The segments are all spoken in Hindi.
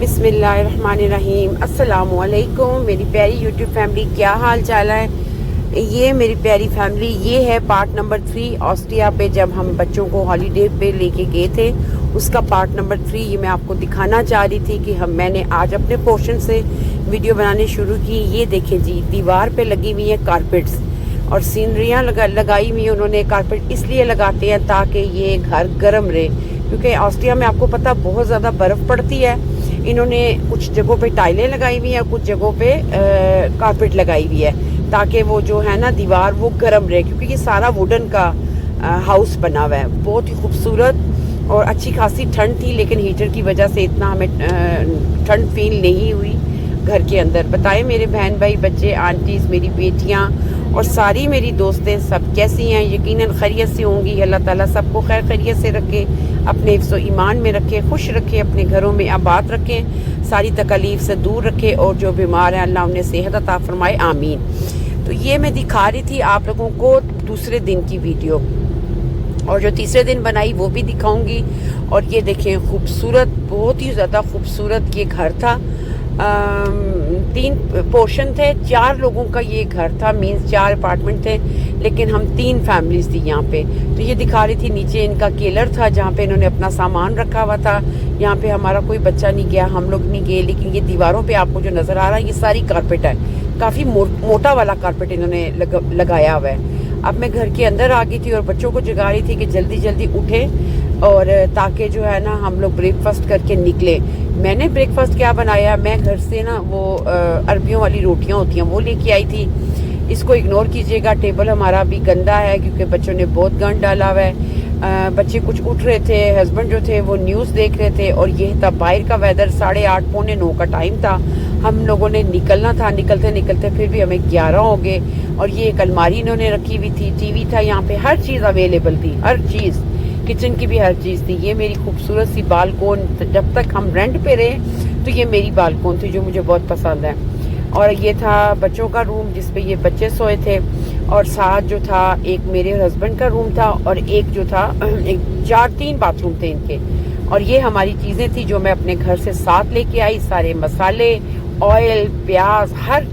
बिस्मिल्लाहिर्रहमानिर्रहीम। अस्सलामुअलैकुम मेरी प्यारी यूट्यूब फैमिली, क्या हाल चाल है। ये मेरी प्यारी फैमिली, ये है पार्ट नंबर 3 ऑस्ट्रिया पे जब हम बच्चों को हॉलीडे पे लेके गए थे, उसका पार्ट नंबर 3 ये मैं आपको दिखाना चाह रही थी कि मैंने आज अपने पोर्शन से वीडियो बनाने शुरू की। ये देखें जी, दीवार पे लगी हुई है कारपेट्स और सीनरियाँ लगाई हुई है। उन्होंने कारपेट इसलिए लगाते हैं ताकि ये घर गर्म रहे, क्योंकि ऑस्ट्रिया में आपको पता बहुत ज़्यादा बर्फ़ पड़ती है। इन्होंने कुछ जगहों पे टाइलें लगाई हुई हैं, कुछ जगहों पे कारपेट लगाई हुई है ताकि वो जो है ना दीवार वो गर्म रहे, क्योंकि ये सारा वुडन का हाउस बना हुआ है। बहुत ही खूबसूरत और अच्छी खासी ठंड थी, लेकिन हीटर की वजह से इतना हमें ठंड फील नहीं हुई घर के अंदर। बताएं मेरे बहन भाई, बच्चे, आंटीज़, मेरी बेटियाँ और सारी मेरी दोस्तें सब कैसी हैं। यकीनन खैरियत से होंगी। अल्लाह ताला सबको खैर खैरियत से रखे, अपने हिफ्ज़ ईमान में रखे, खुश रखे, अपने घरों में आबाद रखें, सारी तकलीफ से दूर रखे और जो बीमार हैं अल्लाह उन्हें सेहत अता फरमाए, आमीन। तो ये मैं दिखा रही थी आप लोगों को दूसरे दिन की वीडियो, और जो तीसरे दिन बनाई वो भी दिखाऊंगी। और ये देखें, खूबसूरत, बहुत ही ज़्यादा खूबसूरत ये घर था। 3 पोर्शन थे, 4 लोगों का ये घर था, मीन्स 4 अपार्टमेंट थे, लेकिन हम 3 फैमिलीज थी यहाँ पे। तो ये दिखा रही थी, नीचे इनका केलर था जहाँ पे इन्होंने अपना सामान रखा हुआ था। यहाँ पे हमारा कोई बच्चा नहीं गया, हम लोग नहीं गए, लेकिन ये दीवारों पे आपको जो नज़र आ रहा है ये सारी कारपेट है। काफ़ी मोटा वाला कारपेट इन्होंने लगाया हुआ है। अब मैं घर के अंदर आ गई थी और बच्चों को जगा रही थी कि जल्दी जल्दी उठे और ताकि जो है ना हम लोग ब्रेकफास्ट करके निकले। मैंने ब्रेकफास्ट क्या बनाया, मैं घर से ना वो अरबियों वाली रोटियां होती हैं वो लेके आई थी। इसको इग्नोर कीजिएगा, टेबल हमारा अभी गंदा है क्योंकि बच्चों ने बहुत गंद डाला हुआ है। बच्चे कुछ उठ रहे थे, हस्बैंड जो थे वो न्यूज़ देख रहे थे, और ये था बाहर का वेदर, 8:30 पौने 9 का टाइम था। हम लोगों ने निकलना था, निकलते निकलते फिर भी हमें 11 हो गए। और ये एक अलमारी इन्होंने रखी हुई थी, टीवी था यहाँ पे, हर चीज़ अवेलेबल थी, हर चीज़, किचन की भी हर चीज़ थी। ये मेरी खूबसूरत सी बालकोन, जब तक हम रेंट पे रहे तो ये मेरी बालकोन थी जो मुझे बहुत पसंद है। और ये था बच्चों का रूम जिसपे ये बच्चे सोए थे, और साथ जो था एक मेरे हस्बैंड का रूम था, और एक जो था एक 4-3 बाथरूम थे इनके। और ये हमारी चीज़ें थी जो मैं अपने घर से साथ लेके आई, सारे मसाले, ऑयल, प्याज, हर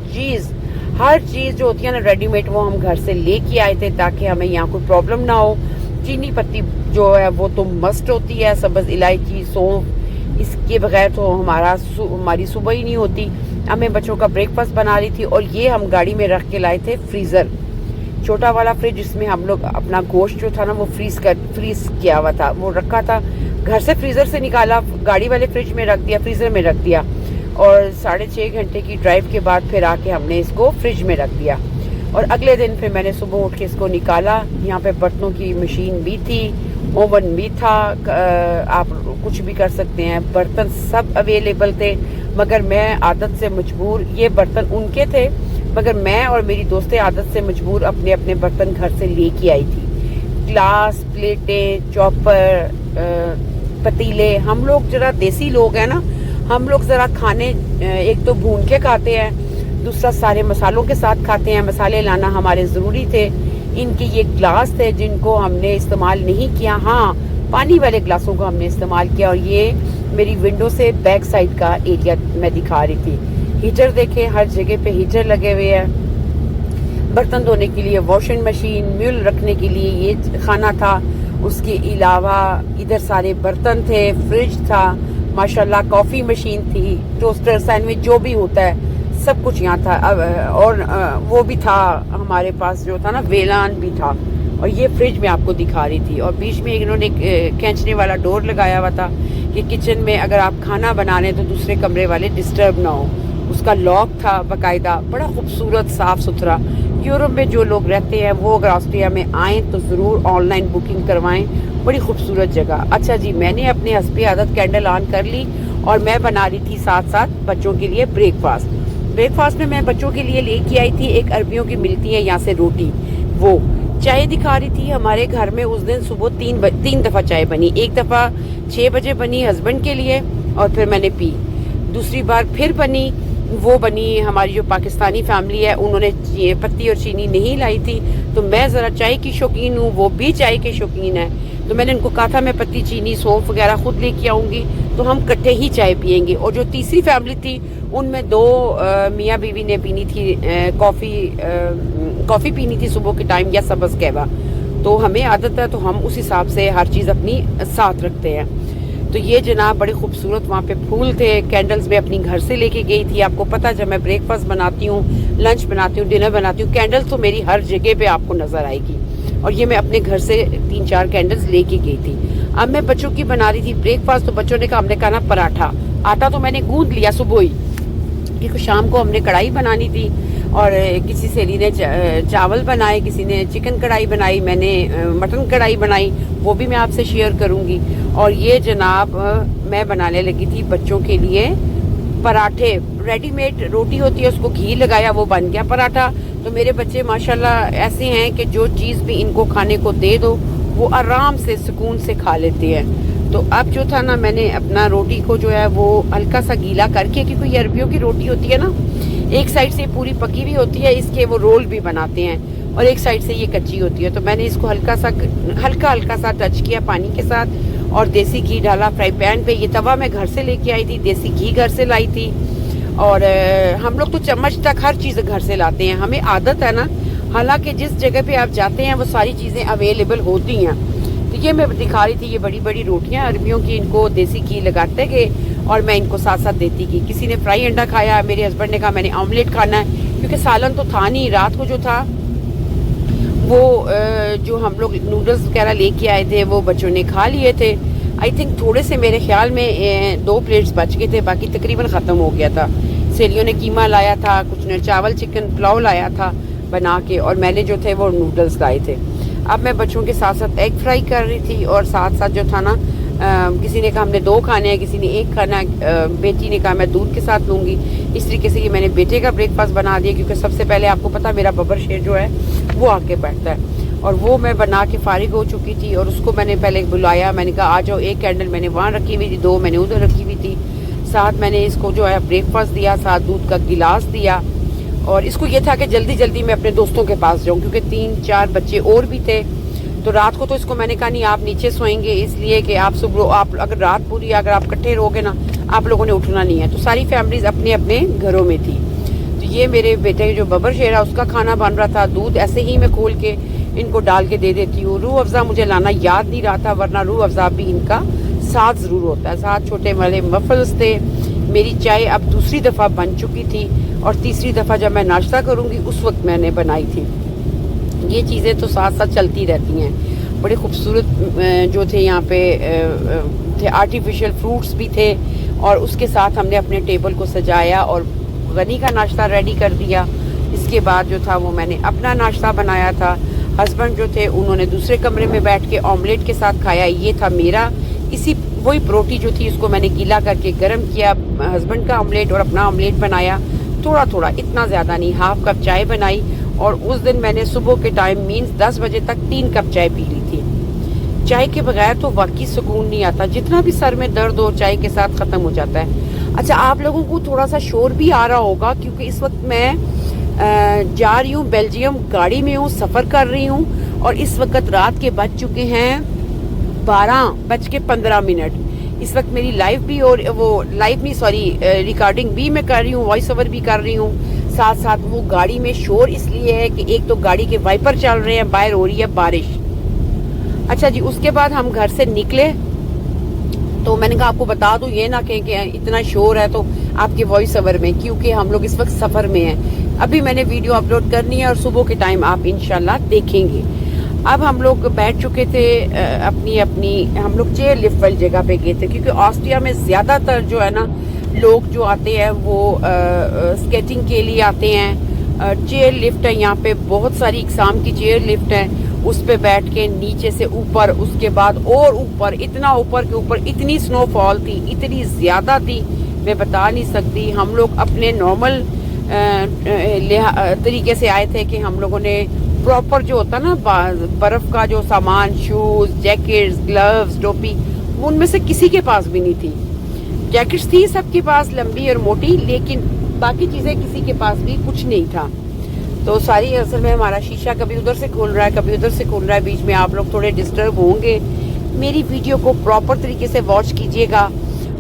चीज़ जो होती है ना रेडीमेड, वो हम घर से लेके आए थे ताकि हमें यहाँ कोई प्रॉब्लम ना हो। चीनी पत्ती जो है वो तो मस्ट होती है, सब्ज़ इलायची, सौंफ, इसके बगैर तो हमारी सुबह ही नहीं होती। अब मैं बच्चों का ब्रेकफास्ट बना रही थी, और ये हम गाड़ी में रख के लाए थे फ्रीज़र, छोटा वाला फ्रिज, जिसमें हम लोग अपना गोश्त जो था ना वो फ्रीज किया हुआ था, वो रखा था। घर से फ्रीज़र से निकाला, गाड़ी वाले फ्रिज में रख दिया, फ्रीज़र में रख दिया, और 6.5 घंटे की ड्राइव के बाद फिर आके हमने इसको फ्रिज में रख दिया। और अगले दिन फिर मैंने सुबह उठ के इसको निकाला। यहाँ पे बर्तनों की मशीन भी थी, ओवन भी था, आप कुछ भी कर सकते हैं, बर्तन सब अवेलेबल थे। मगर मैं आदत से मजबूर, ये बर्तन उनके थे मगर मैं और मेरी दोस्तें आदत से मजबूर अपने अपने बर्तन घर से लेके आई थी। ग्लास, प्लेटें, चॉपर, पतीले। हम लोग जरा देसी लोग हैं ना, हम लोग ज़रा खाने एक तो भून के खाते हैं, दूसरा सारे मसालों के साथ खाते हैं। मसाले लाना हमारे ज़रूरी थे। इनके ये ग्लास थे जिनको हमने इस्तेमाल नहीं किया, हाँ पानी वाले ग्लासों को हमने इस्तेमाल किया। और ये मेरी विंडो से बैक साइड का एरिया मैं दिखा रही थी। हीटर देखे, हर जगह पे हीटर लगे हुए हैं। बर्तन धोने के लिए वॉशिंग मशीन, म्यूल रखने के लिए ये खाना था। उसके अलावा इधर सारे बर्तन थे, फ्रिज था, माशाल्लाह कॉफ़ी मशीन थी, टोस्टर, सैंडविच, जो भी होता है सब कुछ यहाँ था। और वो भी था हमारे पास, जो था ना वेलान भी था। और ये फ्रिज में आपको दिखा रही थी। और बीच में इन्होंने खींचने वाला डोर लगाया हुआ था कि किचन में अगर आप खाना बना रहे तो दूसरे कमरे वाले डिस्टर्ब ना हो। उसका लॉक था बाकायदा, बड़ा खूबसूरत, साफ़ सुथरा। यूरोप में जो लोग रहते हैं वो अगर ऑस्ट्रिया में आएँ तो ज़रूर ऑनलाइन बुकिंग करवाएं, बड़ी खूबसूरत जगह। अच्छा जी, मैंने अपने हस्बी आदत कैंडल ऑन कर ली और मैं बना रही थी साथ साथ बच्चों के लिए ब्रेकफास्ट में मैं बच्चों के लिए लेके आई थी, एक अरबियों की मिलती है यहाँ से रोटी, वो चाय दिखा रही थी। हमारे घर में उस दिन सुबह 3 दफ़ा चाय बनी। एक दफ़ा 6 बजे बनी हस्बैंड के लिए और फिर मैंने पी। दूसरी बार फिर बनी, वो बनी हमारी जो पाकिस्तानी फैमिली है, उन्होंने पत्ती और चीनी नहीं लाई थी, तो मैं ज़रा चाय की शौकीन हूँ, वो भी चाय के शौकीन है, तो मैंने उनको कहा था मैं पत्ती चीनी सौंफ वगैरह खुद लेके आऊँगी, तो हम इकट्ठे ही चाय पियेंगे। और जो तीसरी फैमिली थी उनमें दो मियाँ बीवी ने पीनी थी कॉफ़ी पीनी थी सुबह के टाइम या सब्ज़ कहवा। तो हमें आदत है तो हम उस हिसाब से हर चीज़ अपनी साथ रखते हैं। तो ये जनाब बड़े खूबसूरत वहाँ पे फूल थे, कैंडल्स मैं अपनी घर से लेके गई थी। आपको पता जब मैं ब्रेकफास्ट बनाती हूँ, लंच बनाती हूँ, डिनर बनाती हूँ, कैंडल्स तो मेरी हर जगह पे आपको नज़र आएगी। और ये मैं अपने घर से 3-4 कैंडल्स लेके गई थी। अब मैं बच्चों की बना रही थी ब्रेकफास्ट, तो बच्चों ने कहा, हमने कहा ना पराठा, आटा तो मैंने गूंद लिया सुबह ही, क्योंकि शाम को हमने कढ़ाई बनानी थी। और किसी सहेली ने चावल बनाए, किसी ने चिकन कढ़ाई बनाई, मैंने मटन कढ़ाई बनाई, वो भी मैं आपसे शेयर करूंगी। और ये जनाब मैं बनाने लगी थी बच्चों के लिए पराठे। रेडीमेड रोटी होती है, उसको घी लगाया, वो बन गया पराठा। तो मेरे बच्चे माशाल्लाह ऐसे हैं कि जो चीज़ भी इनको खाने को दे दो वो आराम से सुकून से खा लेते हैं। तो अब जो था ना, मैंने अपना रोटी को जो है वो हल्का सा गीला करके, क्योंकि ये अरबियों की रोटी होती है ना, एक साइड से पूरी पकी भी होती है, इसके वो रोल भी बनाते हैं, और एक साइड से ये कच्ची होती है। तो मैंने इसको हल्का सा टच किया पानी के साथ और देसी घी डाला फ्राई पैन पे। ये तवा मैं घर से लेके आई थी, देसी घी घर से लाई थी। और हम लोग तो चम्मच तक हर चीज़ घर से लाते हैं, हमें आदत है ना। हालांकि जिस जगह पे आप जाते हैं वो सारी चीज़ें अवेलेबल होती हैं। तो ये मैं दिखा रही थी, ये बड़ी बड़ी रोटियां अरबियों की, इनको देसी घी लगाते गए और मैं इनको साथ साथ देती गई। किसी ने फ्राई अंडा खाया, मेरे हस्बैंड ने कहा मैंने ऑमलेट खाना है, क्योंकि सालन तो था नहीं। रात को जो था वो जो हम लोग नूडल्स वगैरह लेके आए थे वो बच्चों ने खा लिए थे। आई थिंक थोड़े से मेरे ख्याल में 2 प्लेट्स बच गए थे, बाकी तकरीबन ख़त्म हो गया था। सहेलियों ने कीमा लाया था, कुछ ने चावल चिकन पुलाव लाया था बना के, और मैंने जो थे वो नूडल्स लाए थे। अब मैं बच्चों के साथ साथ एग फ्राई कर रही थी, और साथ साथ जो था ना किसी ने कहा हमने 2 खाने हैं, किसी ने 1 खाना है। बेटी ने कहा मैं दूध के साथ लूँगी। इस तरीके से ये मैंने बेटे का ब्रेकफास्ट बना दिया, क्योंकि सबसे पहले आपको पता मेरा बब्बर शेर जो है वो आके बैठता है। और वो मैं बना के फारिग हो चुकी थी, और उसको मैंने पहले बुलाया, मैंने कहा आ जाओ। 1 कैंडल मैंने वहाँ रखी हुई थी, 2 मैंने उधर रखी हुई थी। साथ मैंने इसको जो है ब्रेकफास्ट दिया, साथ दूध का गिलास दिया। और इसको ये था कि जल्दी जल्दी मैं अपने दोस्तों के पास जाऊँ, क्योंकि 3-4 बच्चे और भी थे। तो रात को तो इसको मैंने कहा नहीं आप नीचे सोएंगे, इसलिए कि आप सुबह आप अगर रात पूरी अगर आप इकट्ठे रहोगे ना, आप लोगों ने उठना नहीं है। तो सारी फैमिलीज अपने अपने घरों में थी। तो ये मेरे बेटे जो बब्बर शेर है उसका खाना बन रहा था। दूध ऐसे ही मैं खोल के इनको डाल के दे देती हूँ। रूह अफ़ज़ा मुझे लाना याद नहीं रहा था, वरना रूह अफ़ज़ा भी इनका साथ ज़रूर होता है। साथ छोटे वाले मफल्स थे। मेरी चाय अब दूसरी दफ़ा बन चुकी थी, और तीसरी दफ़ा जब मैं नाश्ता करूँगी उस वक्त मैंने बनाई थी। ये चीज़ें तो साथ साथ चलती रहती हैं। बड़े खूबसूरत जो थे यहाँ पे थे, आर्टिफिशियल फ्रूट्स भी थे, और उसके साथ हमने अपने टेबल को सजाया और गनी का नाश्ता रेडी कर दिया। इसके बाद जो था वो मैंने अपना नाश्ता बनाया था। हस्बैंड जो थे उन्होंने दूसरे कमरे में बैठ के ऑमलेट के साथ खाया। ये था मेरा, इसी वही रोटी जो थी उसको मैंने गीला करके गर्म किया, हस्बैंड का ऑमलेट और अपना ऑमलेट बनाया। थोड़ा थोड़ा, इतना ज़्यादा नहीं, हाफ कप चाय बनाई। और उस दिन मैंने सुबह के टाइम मीन्स 10 बजे तक 3 कप चाय पी ली थी। चाय के बगैर तो वाकई सुकून नहीं आता, जितना भी सर में दर्द हो चाय के साथ ख़त्म हो जाता है। अच्छा, आप लोगों को थोड़ा सा शोर भी आ रहा होगा, क्योंकि इस वक्त मैं जा रही हूँ बेल्जियम, गाड़ी में हूँ, सफ़र कर रही हूँ, और इस वक्त रात के बज चुके हैं 12:15। इस वक्त मेरी लाइव भी, और वो लाइव नहीं सॉरी रिकॉर्डिंग भी मैं कर रही हूँ, वॉइस ओवर भी कर रही हूँ। साथ साथ वो गाड़ी में शोर इसलिए है कि एक तो गाड़ी के वाइपर चल रहे हैं, बाहर हो रही है बारिश। अच्छा जी, उसके बाद हम घर से निकले, तो मैंने कहा आपको बता दूं, ये ना कहें कि इतना शोर है तो आपके वॉइस ओवर में, क्योंकि हम लोग इस वक्त सफ़र में हैं। अभी मैंने वीडियो अपलोड करनी है और सुबह के टाइम आप इंशाल्लाह देखेंगे। अब हम लोग बैठ चुके थे अपनी हम लोग चेयर लिफ्ट वाली जगह पे गए थे, क्योंकि ऑस्ट्रिया में ज़्यादातर जो है ना लोग जो आते हैं वो स्केटिंग के लिए आते हैं। चेयर लिफ्ट है यहाँ पे, बहुत सारी इकसाम की चेयर लिफ्ट है, उस पे बैठ के नीचे से ऊपर, उसके बाद और ऊपर, इतना ऊपर के ऊपर इतनी स्नोफॉल थी, इतनी ज़्यादा थी मैं बता नहीं सकती। हम लोग अपने नॉर्मल तरीके से आए थे कि हम लोगों ने प्रॉपर जो होता ना बर्फ़ का जो सामान, शूज़, जैकेट्स, ग्लव्स, टोपी, उनमें से किसी के पास भी नहीं थी। जैकेट्स थी सबके पास लंबी और मोटी, लेकिन बाकी चीज़ें किसी के पास भी कुछ नहीं था। तो सारी असल में हमारा शीशा कभी उधर से खुल रहा है, कभी उधर से खुल रहा है, बीच में आप लोग थोड़े डिस्टर्ब होंगे, मेरी वीडियो को प्रॉपर तरीके से वॉच कीजिएगा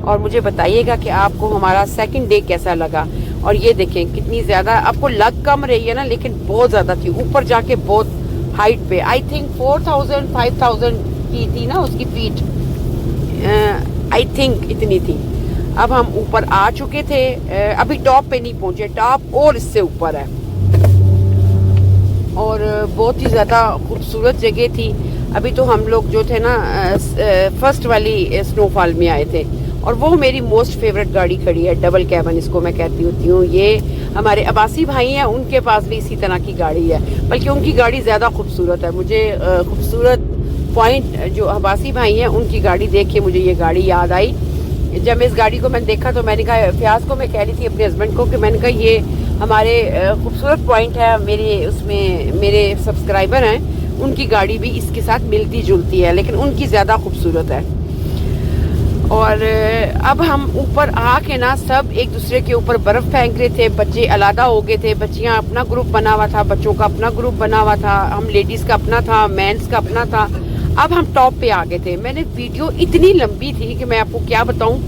और मुझे बताइएगा कि आपको हमारा सेकंड डे कैसा लगा। और ये देखें कितनी ज़्यादा आपको लग कम रही है ना, लेकिन बहुत ज़्यादा थी, ऊपर जाके बहुत हाइट पे, आई थिंक 4000 5000 की थी ना उसकी फीट, आई थिंक इतनी थी। अब हम ऊपर आ चुके थे, अभी टॉप पे नहीं पहुंचे, टॉप और इससे ऊपर है और बहुत ही ज़्यादा खूबसूरत जगह थी। अभी तो हम लोग जो थे ना फर्स्ट वाली स्नोफॉल में आए थे और वो मेरी मोस्ट फेवरेट गाड़ी खड़ी है, डबल कैबिन इसको मैं कहती होती हूँ। ये हमारे अब्बासी भाई हैं, उनके पास भी इसी तरह की गाड़ी है, बल्कि उनकी गाड़ी ज़्यादा खूबसूरत है। मुझे खूबसूरत पॉइंट जो अब्बासी भाई हैं उनकी गाड़ी देख के मुझे ये गाड़ी याद आई। जब इस गाड़ी को मैंने देखा तो मैंने कहा, फ्याज को मैं कह रही थी अपने हस्बैंड को कि मैंने कहा ये हमारे खूबसूरत पॉइंट है, मेरे उसमें मेरे सब्सक्राइबर हैं उनकी गाड़ी भी इसके साथ मिलती जुलती है, लेकिन उनकी ज़्यादा खूबसूरत है। और अब हम ऊपर आके ना सब एक दूसरे के ऊपर बर्फ़ फेंक रहे थे, बच्चे अलग हो गए थे, बच्चियां अपना ग्रुप बना हुआ था, बच्चों का अपना ग्रुप बना हुआ था, हम लेडीज़ का अपना था, मेंस का अपना था। अब हम टॉप पे आ गए थे। मैंने वीडियो इतनी लंबी थी कि मैं आपको क्या बताऊं,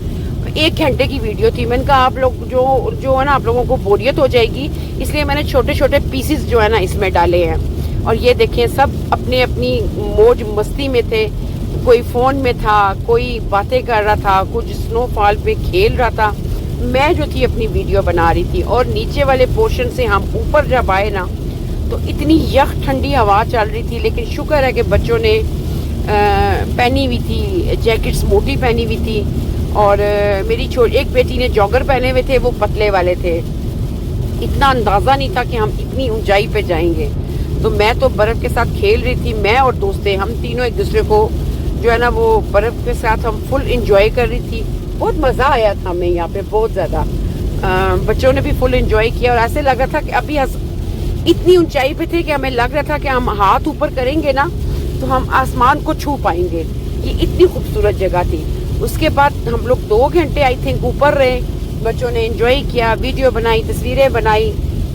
1 घंटे की वीडियो थी। मैंने कहा आप लोग जो है ना, आप लोगों को बोरियत हो जाएगी, इसलिए मैंने छोटे छोटे पीसेस जो है ना इसमें डाले हैं। और ये देखें सब अपने अपनी मौज मस्ती में थे, कोई फ़ोन में था, कोई बातें कर रहा था, कुछ स्नोफॉल पे खेल रहा था। मैं जो थी अपनी वीडियो बना रही थी। और नीचे वाले पोर्शन से हम ऊपर जब आए ना तो इतनी यख ठंडी हवा चल रही थी, लेकिन शुक्र है कि बच्चों ने पहनी हुई थी जैकेट्स, मोटी पहनी हुई थी। और मेरी एक बेटी ने जॉगर पहने हुए थे, वो पतले वाले थे। इतना अंदाज़ा नहीं था कि हम इतनी ऊंचाई पे जाएंगे। तो मैं तो बर्फ़ के साथ खेल रही थी, मैं और दोस्तें, हम तीनों एक दूसरे को जो है ना वो बर्फ़ के साथ हम फुल इंजॉय कर रही थी। बहुत मज़ा आया था हमें यहाँ पे, बहुत ज़्यादा। बच्चों ने भी फुल इंजॉय किया और ऐसे लग रहा था कि अभी इतनी ऊंचाई पे थे कि हमें लग रहा था कि हम हाथ ऊपर करेंगे ना तो हम आसमान को छू पाएंगे। ये इतनी खूबसूरत जगह थी। उसके बाद हम लोग 2 घंटे आई थिंक ऊपर रहे, बच्चों ने एंजॉय किया, वीडियो बनाई, तस्वीरें बनाई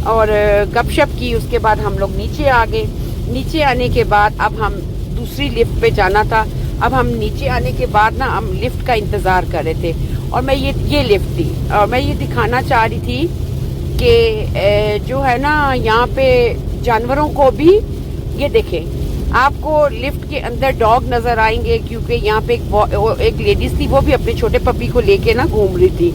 और गपशप की। उसके बाद हम लोग नीचे आ गए। नीचे आने के बाद अब हम दूसरी लिफ्ट पे जाना था। अब हम नीचे आने के बाद ना हम लिफ्ट का इंतज़ार कर रहे थे और मैं ये लिफ्ट थी और मैं ये दिखाना चाह रही थी कि जो है ना यहाँ पे जानवरों को भी, ये देखें आपको लिफ्ट के अंदर डॉग नजर आएंगे, क्योंकि यहाँ पे एक लेडीज थी, वो भी अपने छोटे पपी को लेके ना घूम रही थी।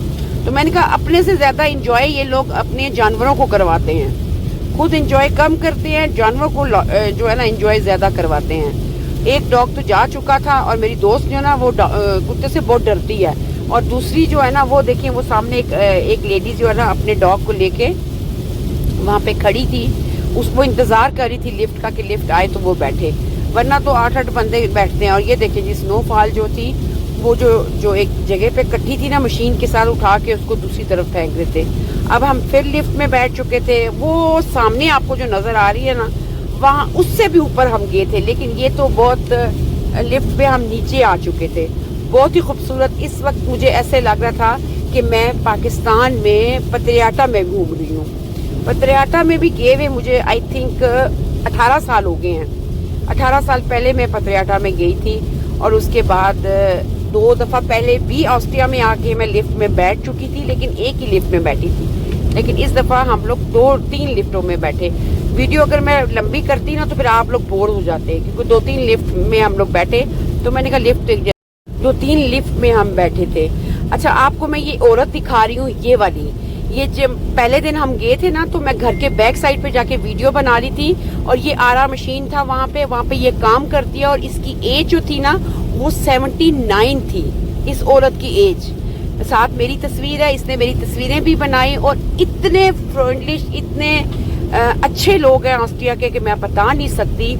तो मैंने कहा अपने से ज्यादा इंजॉय ये लोग अपने जानवरों को करवाते हैं, खुद इंजॉय कम करते हैं, जानवरों को जो है ना इंजॉय ज्यादा करवाते हैं। एक डॉग तो जा चुका था और मेरी दोस्त जो है ना वो कुत्ते से बहुत डरती है। और दूसरी जो है ना वो देखिए, वो सामने एक लेडी जो है ना अपने डॉग को लेके वहाँ पे खड़ी थी, उसको इंतजार कर रही थी लिफ्ट का कि लिफ्ट आए तो वो बैठे, वरना तो 8-8 बंदे बैठते हैं। और ये देखिए जी स्नोफॉल जो थी वो जो एक जगह पे इकट्ठी थी ना, मशीन के साथ उठा के उसको दूसरी तरफ फेंक रहे थे। अब हम फिर लिफ्ट में बैठ चुके थे। वो सामने आपको जो नजर आ रही है ना, वहाँ उससे भी ऊपर हम गए थे, लेकिन ये तो बहुत लिफ्ट पे हम नीचे आ चुके थे। बहुत ही खूबसूरत। इस वक्त मुझे ऐसे लग रहा था कि मैं पाकिस्तान में पतरियाटा में घूम रही हूँ। पतरियाटा में भी गए हुए मुझे आई थिंक 18 साल हो गए हैं। 18 साल पहले मैं पतरियाटा में गई थी और उसके बाद 2 दफ़ा पहले भी ऑस्ट्रिया में आके मैं लिफ्ट में बैठ चुकी थी, लेकिन एक ही लिफ्ट में बैठी थी। लेकिन इस दफ़ा हम लोग 2-3 लिफ्टों में बैठे। वीडियो अगर मैं लंबी करती ना तो फिर आप लोग बोर हो जाते हैं, क्योंकि 2-3 लिफ्ट में हम लोग बैठे। तो मैंने कहा लिफ्ट 2-3 लिफ्ट में हम बैठे थे। अच्छा, आपको मैं ये औरत दिखा रही हूँ, ये वाली। ये जब पहले दिन हम गए थे ना तो मैं घर के बैक साइड पे जाके वीडियो बना रही थी और ये आरा मशीन था वहाँ पे ये काम करती है। और इसकी एज जो थी ना वो 79 थी, इस औरत की एज। साथ मेरी तस्वीर है, इसने मेरी तस्वीरें भी बनाई और इतने फ्रेंडली, इतने अच्छे लोग हैं ऑस्ट्रिया के कि मैं बता नहीं सकती।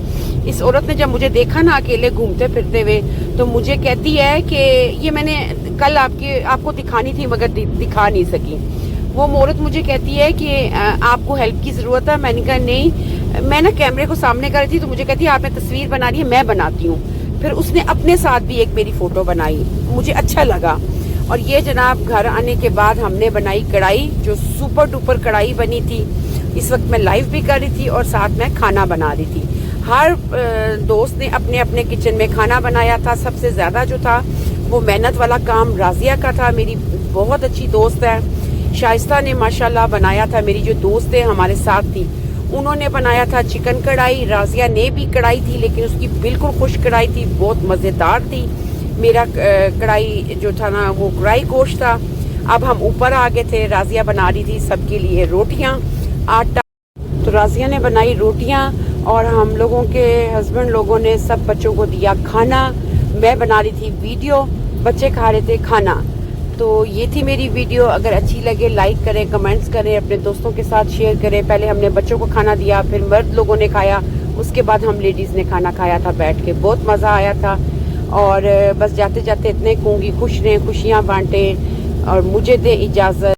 इस औरत ने जब मुझे देखा ना अकेले घूमते फिरते हुए, तो मुझे कहती है कि ये मैंने कल आपको दिखानी थी मगर दिखा नहीं सकी। वो औरत मुझे कहती है कि आपको हेल्प की ज़रूरत है। मैंने कहा नहीं, मैं ना कैमरे को सामने कर रही थी, तो मुझे कहती है आपने तस्वीर बना रही है, मैं बनाती हूँ। फिर उसने अपने साथ भी एक मेरी फ़ोटो बनाई, मुझे अच्छा लगा। और ये जनाब घर आने के बाद हमने बनाई कढ़ाई, जो सुपर डुपर कढ़ाई बनी थी। इस वक्त मैं लाइव भी कर रही थी और साथ में खाना बना रही थी। हर दोस्त ने अपने अपने किचन में खाना बनाया था। सबसे ज़्यादा जो था वो मेहनत वाला काम राजिया का था, मेरी बहुत अच्छी दोस्त है। शाइस्ता ने माशाल्लाह बनाया था, मेरी जो दोस्त है हमारे साथ थी उन्होंने बनाया था चिकन कढ़ाई। राजिया ने भी कढ़ाई थी लेकिन उसकी बिल्कुल खुश कढ़ाई थी, बहुत मज़ेदार थी। मेरा कढ़ाई जो था ना वो कढ़ाई गोश्त था। अब हम ऊपर आ गए थे, राजिया बना रही थी सबके लिए रोटियां, आटा। तो राजिया ने बनाई रोटियां और हम लोगों के हस्बैंड लोगों ने सब बच्चों को दिया खाना। मैं बना रही थी वीडियो, बच्चे खा रहे थे खाना। तो ये थी मेरी वीडियो। अगर अच्छी लगे लाइक करें, कमेंट्स करें, अपने दोस्तों के साथ शेयर करें। पहले हमने बच्चों को खाना दिया, फिर मर्द लोगों ने खाया, उसके बाद हम लेडीज़ ने खाना खाया था बैठ के। बहुत मज़ा आया था। और बस जाते जाते इतने कहूँगी, खुश रहें, खुशियाँ बांटें और मुझे दें इजाज़त।